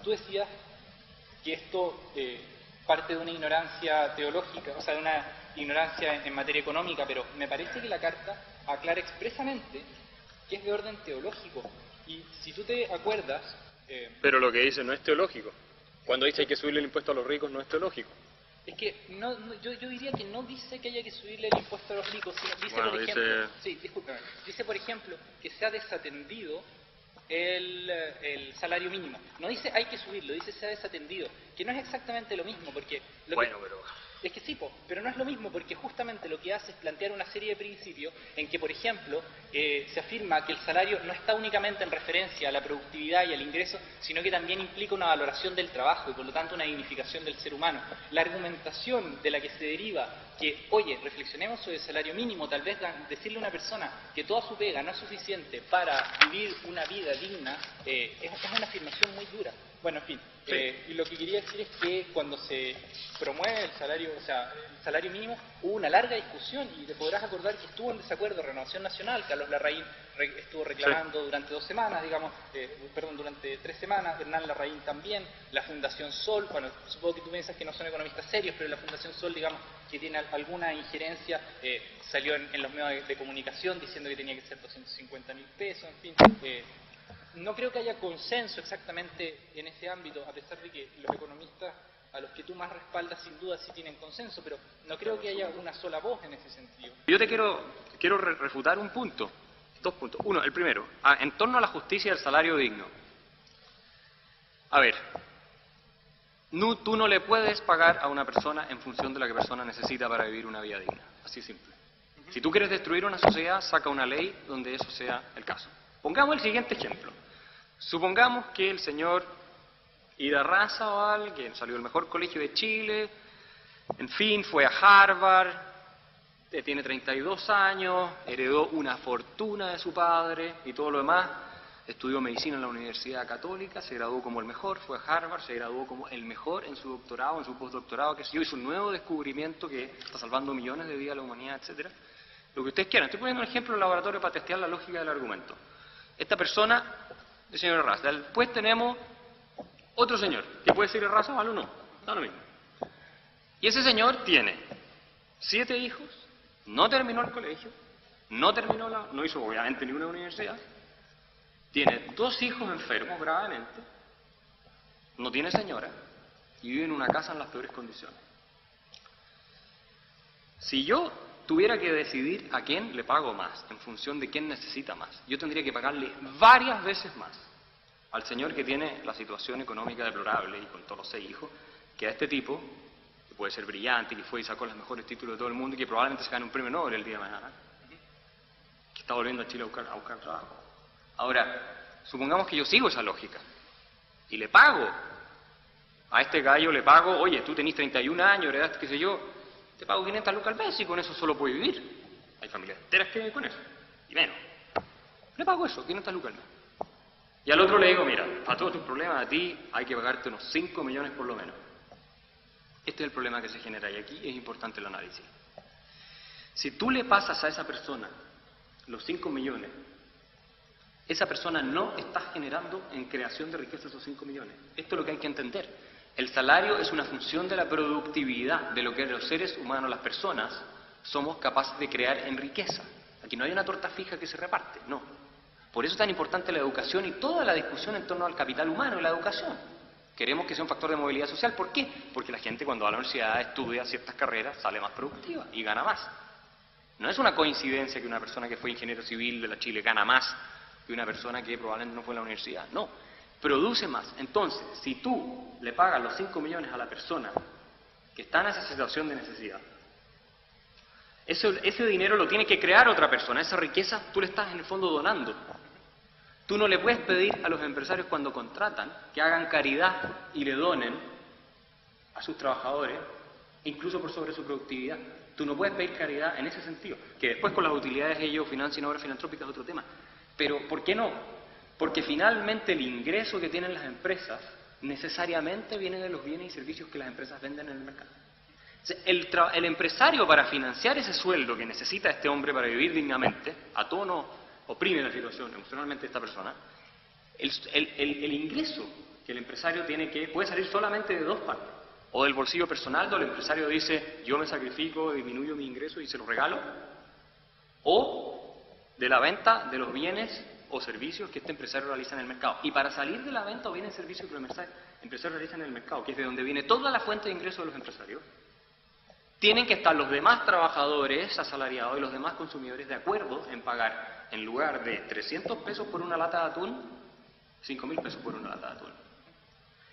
tú decías que esto parte de una ignorancia teológica, o sea, de una ignorancia en materia económica, pero me parece que la carta aclara expresamente que es de orden teológico. Y si tú te acuerdas... Pero lo que dice no es teológico. Cuando dice hay que subirle el impuesto a los ricos no es teológico. Es que yo diría que no dice que haya que subirle el impuesto a los ricos, sino dice, bueno, por ejemplo... Sí, discúlpame. Dice, por ejemplo, que se ha desatendido el salario mínimo. No dice hay que subirlo, dice se ha desatendido, que no es exactamente lo mismo, porque... pero... Es que sí, pero no es lo mismo, porque justamente lo que hace es plantear una serie de principios en que, por ejemplo, se afirma que el salario no está únicamente en referencia a la productividad y al ingreso, sino que también implica una valoración del trabajo y, por lo tanto, una dignificación del ser humano. La argumentación de la que se deriva que, oye, reflexionemos sobre el salario mínimo, tal vez decirle a una persona que toda su pega no es suficiente para vivir una vida digna, es una afirmación muy dura. Bueno, en fin, y lo que quería decir es que cuando se promueve el salario mínimo, hubo una larga discusión y te podrás acordar que estuvo en desacuerdo Renovación Nacional. Carlos Larraín estuvo reclamando durante 2 semanas, durante 3 semanas, Hernán Larraín también, la Fundación Sol, bueno, supongo que tú piensas que no son economistas serios, pero la Fundación Sol, digamos, que tiene alguna injerencia, salió en los medios de comunicación diciendo que tenía que ser 250.000 pesos, en fin. No creo que haya consenso exactamente en ese ámbito, a pesar de que los economistas a los que tú más respaldas sin duda sí tienen consenso, pero no creo que haya una sola voz en ese sentido. Yo te quiero refutar un punto, 2 puntos. Uno, el primero, en torno a la justicia y el salario digno. A ver, tú no le puedes pagar a una persona en función de lo que la persona necesita para vivir una vida digna, así simple. Si tú quieres destruir una sociedad, saca una ley donde eso sea el caso. Pongamos el siguiente ejemplo. Supongamos que el señor Ida Razabal, que salió del mejor colegio de Chile, en fin, fue a Harvard, tiene 32 años, heredó una fortuna de su padre y todo lo demás, estudió medicina en la Universidad Católica, se graduó como el mejor, fue a Harvard, se graduó como el mejor en su doctorado, en su postdoctorado, que hizo un nuevo descubrimiento que está salvando millones de vidas a la humanidad, etcétera. Lo que ustedes quieran. Estoy poniendo un ejemplo en el laboratorio para testear la lógica del argumento. Esta persona, el señor Razabal. Después tenemos otro señor, que puede ser Razabal o no, da lo mismo. Y ese señor tiene 7 hijos, no terminó el colegio, no hizo obviamente ninguna universidad, tiene 2 hijos enfermos gravemente, no tiene señora y vive en una casa en las peores condiciones. Si yo tuviera que decidir a quién le pago más, en función de quién necesita más, yo tendría que pagarle varias veces más al señor que tiene la situación económica deplorable y con todos los 6 hijos, que a este tipo, que puede ser brillante, que fue y sacó los mejores títulos de todo el mundo y que probablemente se gane un premio Nobel el día de mañana, que está volviendo a Chile a buscar trabajo. Ahora, supongamos que yo sigo esa lógica y le pago a este gallo, oye, tú tenés 31 años, heredaste, qué sé yo, te pago 500 lucas al mes y con eso solo puedo vivir. Hay familias enteras que viven con eso, y menos. Le pago eso, 500 lucas al mes. Y al otro le digo, mira, para todos tus problemas a ti hay que pagarte unos 5 millones por lo menos. Este es el problema que se genera y aquí es importante el análisis. Si tú le pasas a esa persona los 5 millones, esa persona no está generando en creación de riqueza esos 5 millones. Esto es lo que hay que entender. El salario es una función de la productividad, de lo que los seres humanos, las personas, somos capaces de crear en riqueza. Aquí no hay una torta fija que se reparte, no. Por eso es tan importante la educación y toda la discusión en torno al capital humano y la educación. Queremos que sea un factor de movilidad social. ¿Por qué? Porque la gente cuando va a la universidad estudia ciertas carreras, sale más productiva y gana más. No es una coincidencia que una persona que fue ingeniero civil de la Chile gana más que una persona que probablemente no fue a la universidad. No, produce más. Entonces, si tú le pagas los 5 millones a la persona que está en esa situación de necesidad, ese dinero lo tiene que crear otra persona. Esa riqueza tú le estás en el fondo donando. Tú no le puedes pedir a los empresarios cuando contratan que hagan caridad y le donen a sus trabajadores, incluso por sobre su productividad. Tú no puedes pedir caridad en ese sentido. Que después con las utilidades ellos financien obras filantrópicas es otro tema. Pero ¿por qué no? Porque finalmente el ingreso que tienen las empresas necesariamente viene de los bienes y servicios que las empresas venden en el mercado. El empresario, para financiar ese sueldo que necesita este hombre para vivir dignamente, a tono oprime la situación emocionalmente de esta persona, el ingreso que el empresario puede salir solamente de dos partes. O del bolsillo personal, donde el empresario dice, yo me sacrifico, disminuyo mi ingreso y se lo regalo. O de la venta de los bienes o servicios que este empresario realiza en el mercado. Y para salir de la venta o bienes y servicios que el empresario realiza en el mercado, que es de donde viene toda la fuente de ingresos de los empresarios, tienen que estar los demás trabajadores asalariados y los demás consumidores de acuerdo en pagar, en lugar de 300 pesos por una lata de atún, 5.000 pesos por una lata de atún.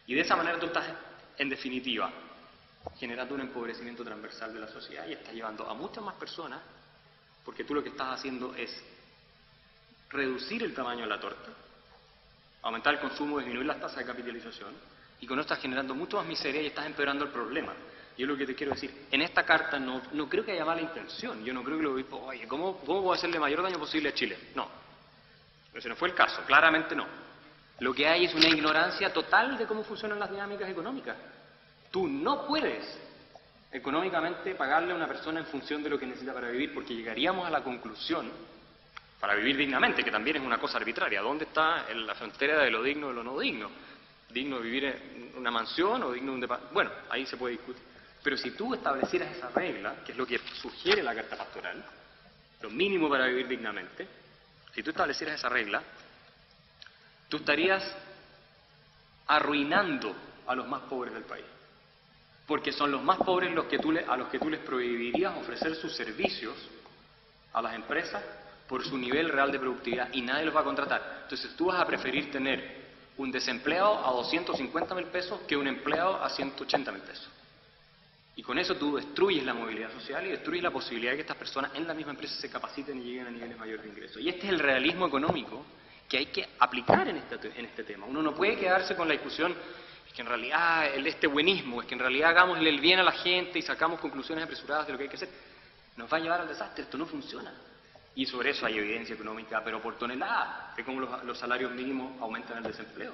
Y de esa manera tú estás, en definitiva, generando un empobrecimiento transversal de la sociedad y estás llevando a muchas más personas, porque tú lo que estás haciendo es reducir el tamaño de la torta, aumentar el consumo, disminuir las tasas de capitalización, y con eso estás generando mucho más miseria y estás empeorando el problema. Yo lo que te quiero decir, en esta carta no creo que haya mala intención, yo no creo que lo obispo, oye, ¿cómo puedo hacerle el mayor daño posible a Chile? No, ese no fue el caso, claramente no. Lo que hay es una ignorancia total de cómo funcionan las dinámicas económicas. Tú no puedes económicamente pagarle a una persona en función de lo que necesita para vivir, porque llegaríamos a la conclusión, para vivir dignamente, que también es una cosa arbitraria, ¿dónde está la frontera de lo digno y de lo no digno? ¿Digno vivir en una mansión o digno de un departamento? Bueno, ahí se puede discutir. Pero si tú establecieras esa regla, que es lo que sugiere la Carta Pastoral, lo mínimo para vivir dignamente, si tú establecieras esa regla, tú estarías arruinando a los más pobres del país. Porque son los más pobres a los que tú les prohibirías ofrecer sus servicios a las empresas por su nivel real de productividad y nadie los va a contratar. Entonces tú vas a preferir tener un desempleado a 250.000 pesos que un empleado a 180.000 pesos. Y con eso tú destruyes la movilidad social y destruyes la posibilidad de que estas personas en la misma empresa se capaciten y lleguen a niveles mayores de ingresos. Y este es el realismo económico que hay que aplicar en este tema. Uno no puede quedarse con la discusión, es que en realidad este buenismo, es que en realidad hagámosle el bien a la gente y sacamos conclusiones apresuradas de lo que hay que hacer, nos va a llevar al desastre, esto no funciona. Y sobre eso hay evidencia económica, pero por tonelada, de cómo los salarios mínimos aumentan el desempleo.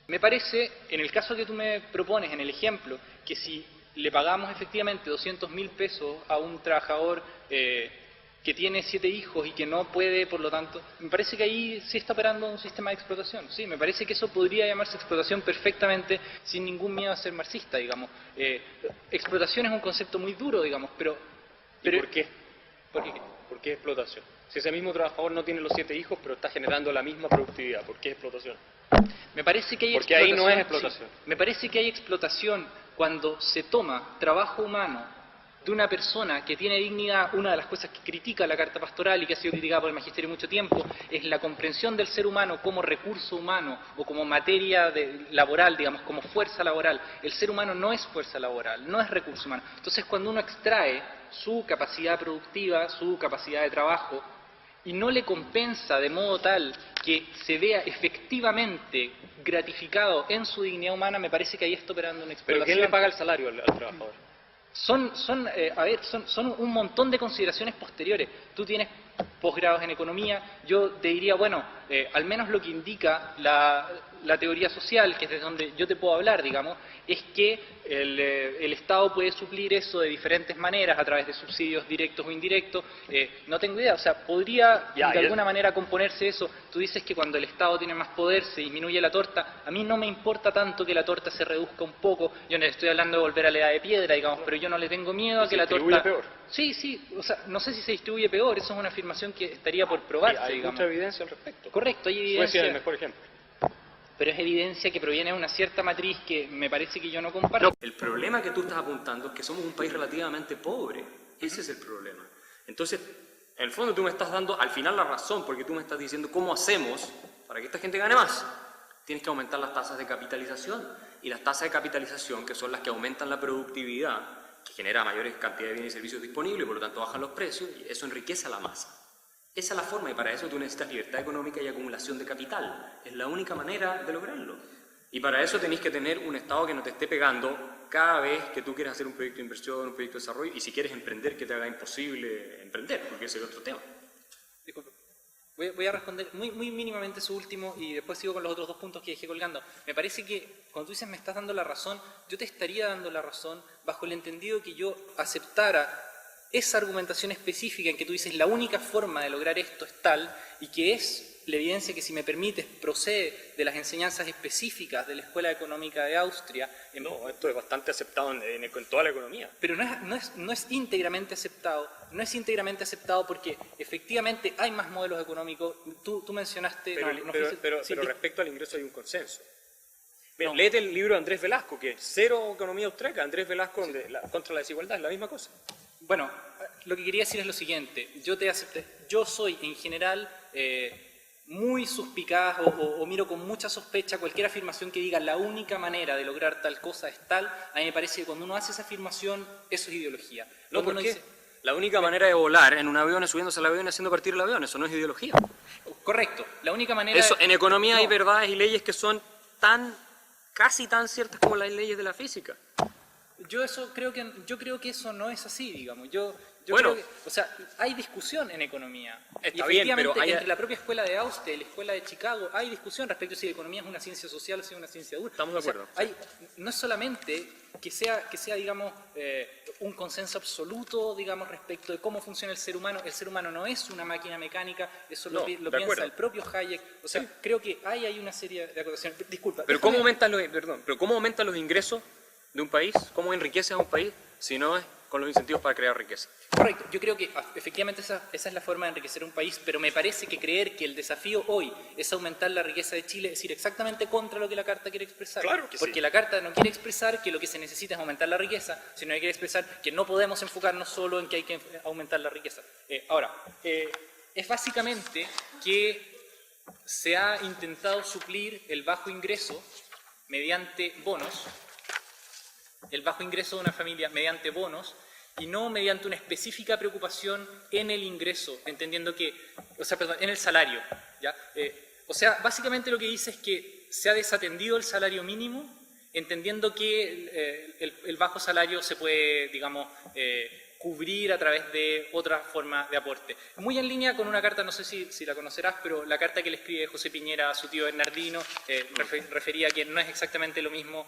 Me parece, en el caso que tú me propones, en el ejemplo, que si le pagamos efectivamente 200.000 pesos a un trabajador que tiene 7 hijos y que no puede, por lo tanto, me parece que ahí sí está operando un sistema de explotación. Sí, me parece que eso podría llamarse explotación perfectamente sin ningún miedo a ser marxista, digamos. Explotación es un concepto muy duro, digamos, pero ¿Y por qué? ¿Por qué explotación? Si ese mismo trabajador no tiene los 7 hijos, pero está generando la misma productividad, ¿por qué explotación? me parece que hay Porque explotación. ahí no es explotación. Sí, me parece que hay explotación cuando se toma trabajo humano de una persona que tiene dignidad. Una de las cosas que critica la Carta Pastoral y que ha sido criticada por el magisterio mucho tiempo es la comprensión del ser humano como recurso humano o como materia laboral, digamos, como fuerza laboral. El ser humano no es fuerza laboral, no es recurso humano. Entonces, cuando uno extrae su capacidad productiva, su capacidad de trabajo, y no le compensa de modo tal que se vea efectivamente gratificado en su dignidad humana, me parece que ahí está operando una explotación. ¿Pero quién le paga el salario al trabajador? Son un montón de consideraciones posteriores. Tú tienes posgrados en economía, yo te diría, bueno, al menos lo que indica la teoría social, que es de donde yo te puedo hablar, digamos, es que el Estado puede suplir eso de diferentes maneras, a través de subsidios directos o indirectos. No tengo idea, o sea, podría de alguna manera componerse eso. Tú dices que cuando el Estado tiene más poder se disminuye la torta. A mí no me importa tanto que la torta se reduzca un poco. Yo no estoy hablando de volver a la edad de piedra, digamos, pero yo no le tengo miedo a que la torta... peor. Sí, o sea, no sé si se distribuye peor, eso es una afirmación que estaría por probarse, Hay digamos. mucha evidencia al respecto. Correcto, hay Suecia evidencia. es el mejor ejemplo. Pero es evidencia que proviene de una cierta matriz que me parece que yo no comparto. El problema que tú estás apuntando es que somos un país relativamente pobre. Ese es el problema. Entonces, en el fondo tú me estás dando al final la razón, porque tú me estás diciendo cómo hacemos para que esta gente gane más. Tienes que aumentar las tasas de capitalización. Y las tasas de capitalización, que son las que aumentan la productividad, que genera mayores cantidades de bienes y servicios disponibles, por lo tanto bajan los precios, y eso enriquece a la masa. Esa es la forma, y para eso tú necesitas libertad económica y acumulación de capital. Es la única manera de lograrlo. Y para eso tenéis que tener un Estado que no te esté pegando cada vez que tú quieras hacer un proyecto de inversión, un proyecto de desarrollo, y si quieres emprender, que te haga imposible emprender, porque ese es otro tema. Disculpe. Voy a responder muy mínimamente su último y después sigo con los otros 2 puntos que dejé colgando. Me parece que cuando tú dices me estás dando la razón, yo te estaría dando la razón bajo el entendido que yo aceptara esa argumentación específica en que tú dices la única forma de lograr esto es tal, y que es la evidencia que, si me permites, procede de las enseñanzas específicas de la Escuela Económica de Austria. No, esto es bastante aceptado en toda la economía. Pero no es íntegramente aceptado. No es íntegramente aceptado porque efectivamente hay más modelos económicos. Tú mencionaste... Pero respecto al ingreso hay un consenso. Mira, léete el libro de Andrés Velasco, que es Cero Economía Austríaca. Andrés Velasco, contra la desigualdad, es la misma cosa. Bueno, lo que quería decir es lo siguiente. Yo te acepté. Yo soy, en general, muy suspicaz o miro con mucha sospecha cualquier afirmación que diga la única manera de lograr tal cosa es tal. A mí me parece que cuando uno hace esa afirmación, eso es ideología. No, ¿por qué? La única manera de volar en un avión es subiéndose al avión y haciendo partir el avión. Eso no es ideología. Correcto. La única manera... En economía hay verdades y leyes que son casi tan ciertas como las leyes de la física. Yo creo que eso no es así, digamos. Yo Bueno, creo que, o sea, hay discusión en economía. Está bien, pero entre la propia escuela de Austria y la escuela de Chicago hay discusión respecto a si la economía es una ciencia social o si es una ciencia dura. Estamos de acuerdo. O sea, no es solamente que sea digamos, un consenso absoluto, digamos, respecto de cómo funciona el ser humano. El ser humano no es una máquina mecánica, eso lo piensa el propio Hayek. O sea, creo que hay una serie de acotaciones. Disculpa. Pero ¿cómo aumentan los ingresos de un país? ¿Cómo enriqueces a un país si no es con los incentivos para crear riqueza? Correcto, yo creo que efectivamente esa es la forma de enriquecer un país, pero me parece que creer que el desafío hoy es aumentar la riqueza de Chile es ir exactamente contra lo que la Carta quiere expresar. Claro que sí. Porque la Carta no quiere expresar que lo que se necesita es aumentar la riqueza, sino que quiere expresar que no podemos enfocarnos solo en que hay que aumentar la riqueza. Ahora, es básicamente que se ha intentado suplir el bajo ingreso mediante bonos, el bajo ingreso de una familia mediante bonos y no mediante una específica preocupación en el ingreso, entendiendo que, en el salario, ¿ya? Básicamente lo que dice es que se ha desatendido el salario mínimo, entendiendo que el bajo salario se puede, digamos, cubrir a través de otra forma de aporte. Muy en línea con una carta, no sé si la conocerás, pero la carta que le escribe José Piñera a su tío Bernardino refería que no es exactamente lo mismo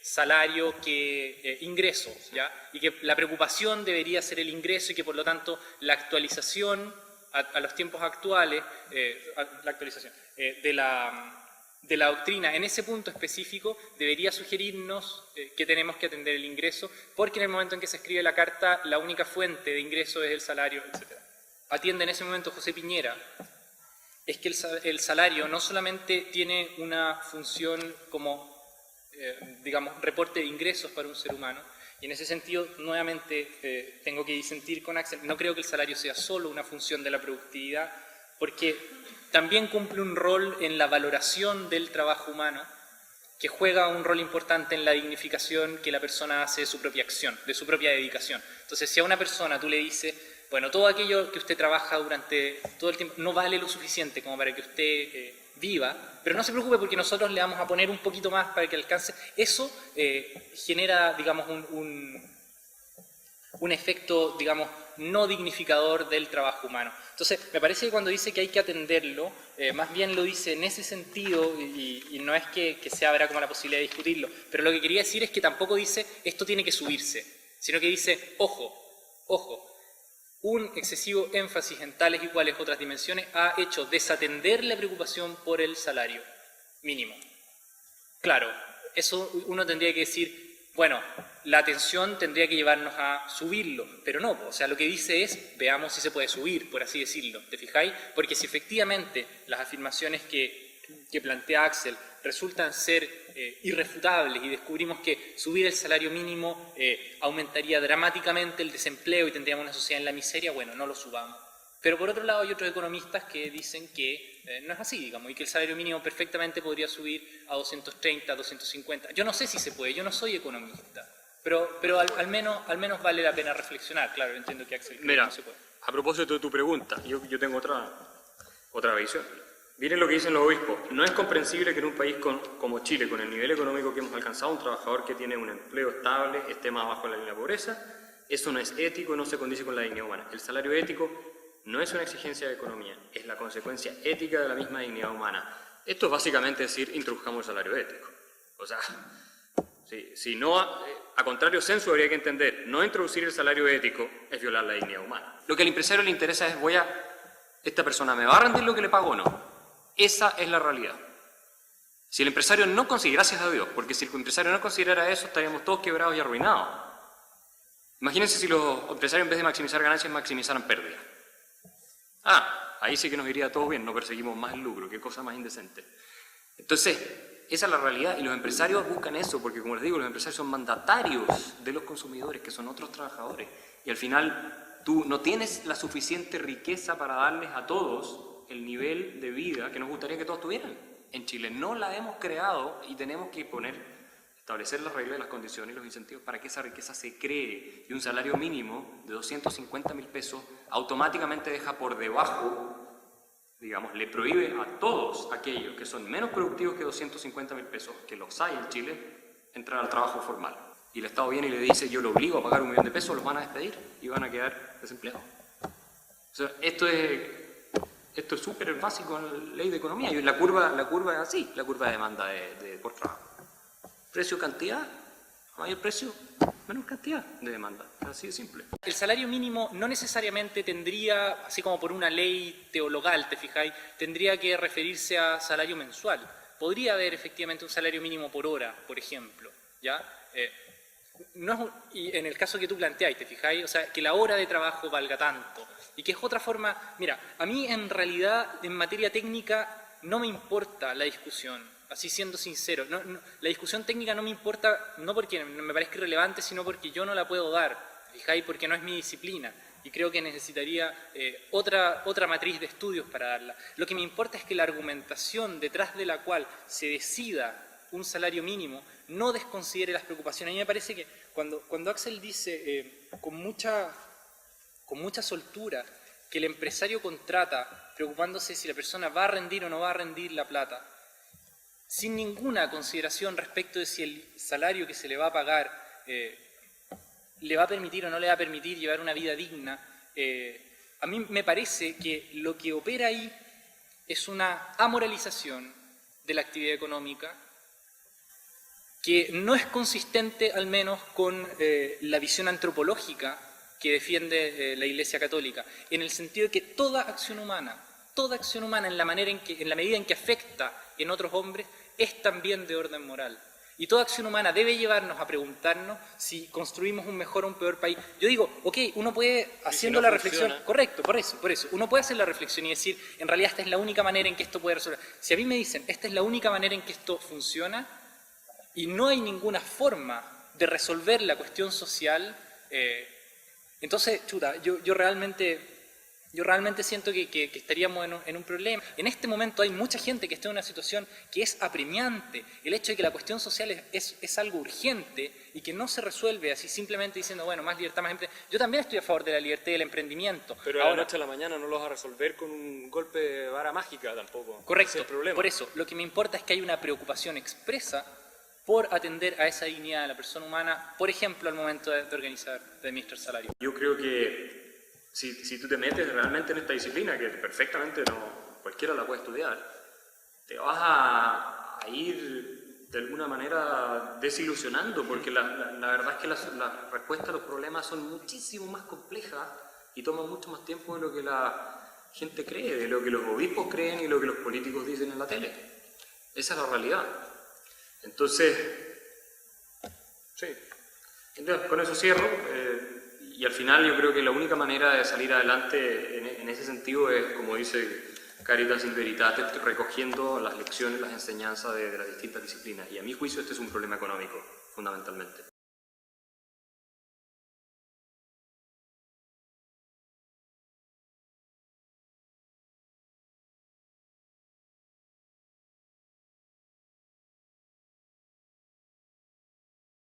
salario que ingresos, ¿ya? Y que la preocupación debería ser el ingreso y que por lo tanto la actualización a los tiempos actuales, de la doctrina en ese punto específico debería sugerirnos que tenemos que atender el ingreso, porque en el momento en que se escribe la carta la única fuente de ingreso es el salario, etc. Atiende en ese momento José Piñera, es que el salario no solamente tiene una función como, digamos, reporte de ingresos para un ser humano, y en ese sentido, nuevamente, tengo que disentir con Axel, no creo que el salario sea solo una función de la productividad, porque también cumple un rol en la valoración del trabajo humano, que juega un rol importante en la dignificación que la persona hace de su propia acción, de su propia dedicación. Entonces, si a una persona tú le dices, bueno, todo aquello que usted trabaja durante todo el tiempo no vale lo suficiente como para que usted viva, pero no se preocupe porque nosotros le vamos a poner un poquito más para que alcance, eso genera, digamos, un efecto, digamos, no dignificador del trabajo humano. Entonces, me parece que cuando dice que hay que atenderlo, más bien lo dice en ese sentido, y no es que se abra como la posibilidad de discutirlo, pero lo que quería decir es que tampoco dice esto tiene que subirse, sino que dice, ojo, un excesivo énfasis en tales y cuales otras dimensiones ha hecho desatender la preocupación por el salario mínimo. Claro, eso uno tendría que decir, bueno, la atención tendría que llevarnos a subirlo, pero no, o sea, lo que dice es, veamos si se puede subir, por así decirlo, ¿te fijáis? Porque si efectivamente las afirmaciones que plantea Axel resultan ser irrefutables y descubrimos que subir el salario mínimo aumentaría dramáticamente el desempleo y tendríamos una sociedad en la miseria, bueno, no lo subamos. Pero por otro lado hay otros economistas que dicen que no es así, digamos, y que el salario mínimo perfectamente podría subir a 230, 250. Yo no sé si se puede, yo no soy economista, pero al menos vale la pena reflexionar. Claro, entiendo que Axel cree que no se puede. A propósito de tu pregunta, yo tengo otra visión. Miren lo que dicen los obispos. No es comprensible que en un país como Chile, con el nivel económico que hemos alcanzado, un trabajador que tiene un empleo estable esté más bajo la línea de pobreza. Eso no es ético, no se condice con la dignidad humana. El salario ético no es una exigencia de economía, es la consecuencia ética de la misma dignidad humana. Esto es básicamente decir, introduzcamos el salario ético. O sea, si no, a contrario sensu habría que entender, no introducir el salario ético es violar la dignidad humana. Lo que al empresario le interesa es, ¿esta persona me va a rendir lo que le pago o no? Esa es la realidad. Si el empresario no considera, gracias a Dios, porque si el empresario no considerara eso, estaríamos todos quebrados y arruinados. Imagínense si los empresarios en vez de maximizar ganancias, maximizaran pérdidas. Ahí sí que nos iría todo bien, no perseguimos más el lucro, qué cosa más indecente. Entonces, esa es la realidad y los empresarios buscan eso, porque como les digo, los empresarios son mandatarios de los consumidores, que son otros trabajadores, y al final tú no tienes la suficiente riqueza para darles a todos el nivel de vida que nos gustaría que todos tuvieran. En Chile no la hemos creado y tenemos que establecer las reglas, las condiciones y los incentivos para que esa riqueza se cree, y un salario mínimo de 250.000 pesos automáticamente deja por debajo, digamos, le prohíbe a todos aquellos que son menos productivos que 250.000 pesos, que los hay en Chile, entrar al trabajo formal. Y el Estado viene y le dice, yo lo obligo a pagar 1 millón de pesos, los van a despedir y van a quedar desempleados. O sea, esto es súper básico en la ley de economía, y la curva es así, la curva de demanda por trabajo. Precio-cantidad, mayor precio, menor cantidad de demanda, así de simple. El salario mínimo no necesariamente tendría, así como por una ley teologal, ¿te fijáis?, tendría que referirse a salario mensual. Podría haber efectivamente un salario mínimo por hora, por ejemplo, ¿ya? Y en el caso que tú planteáis, ¿te fijáis? O sea, que la hora de trabajo valga tanto. Y que es otra forma. Mira, a mí en realidad, en materia técnica, no me importa la discusión, así siendo sincero. La discusión técnica no me importa, no porque me parezca irrelevante, sino porque yo no la puedo dar, ¿te fijáis? Porque no es mi disciplina. Y creo que necesitaría otra matriz de estudios para darla. Lo que me importa es que la argumentación detrás de la cual se decida un salario mínimo no desconsidere las preocupaciones. A mí me parece que cuando Axel dice con mucha soltura que el empresario contrata preocupándose si la persona va a rendir o no va a rendir la plata, sin ninguna consideración respecto de si el salario que se le va a pagar le va a permitir o no le va a permitir llevar una vida digna, a mí me parece que lo que opera ahí es una amoralización de la actividad económica que no es consistente al menos con la visión antropológica que defiende la Iglesia Católica, en el sentido de que toda acción humana en la medida en que afecta en otros hombres, es también de orden moral. Y toda acción humana debe llevarnos a preguntarnos si construimos un mejor o un peor país. Yo digo, ok, uno puede, haciendo la reflexión, correcto, por eso, uno puede hacer la reflexión y decir, en realidad esta es la única manera en que esto puede resolver. Si a mí me dicen, esta es la única manera en que esto funciona, y no hay ninguna forma de resolver la cuestión social, entonces, chuta, yo realmente siento que estaríamos en un problema. En este momento hay mucha gente que está en una situación que es apremiante. El hecho de que la cuestión social es algo urgente y que no se resuelve así simplemente diciendo, bueno, más libertad, más emprendimiento. Yo también estoy a favor de la libertad y del emprendimiento. Pero a la noche a la mañana no lo vas a resolver con un golpe de vara mágica tampoco. Correcto. Ese es el problema. Por eso, lo que me importa es que hay una preocupación expresa por atender a esa dignidad de la persona humana, por ejemplo, al momento de organizar, de administrar salario. Yo creo que si tú te metes realmente en esta disciplina, que perfectamente cualquiera la puede estudiar, te vas a ir de alguna manera desilusionando, porque la verdad es que las respuestas a los problemas son muchísimo más complejas y toman mucho más tiempo de lo que la gente cree, de lo que los obispos creen y lo que los políticos dicen en la tele. Esa es la realidad. Entonces, sí. Entonces, con eso cierro. Y al final yo creo que la única manera de salir adelante en ese sentido es, como dice Caritas in Veritate, recogiendo las lecciones, las enseñanzas de las distintas disciplinas. Y a mi juicio este es un problema económico, fundamentalmente.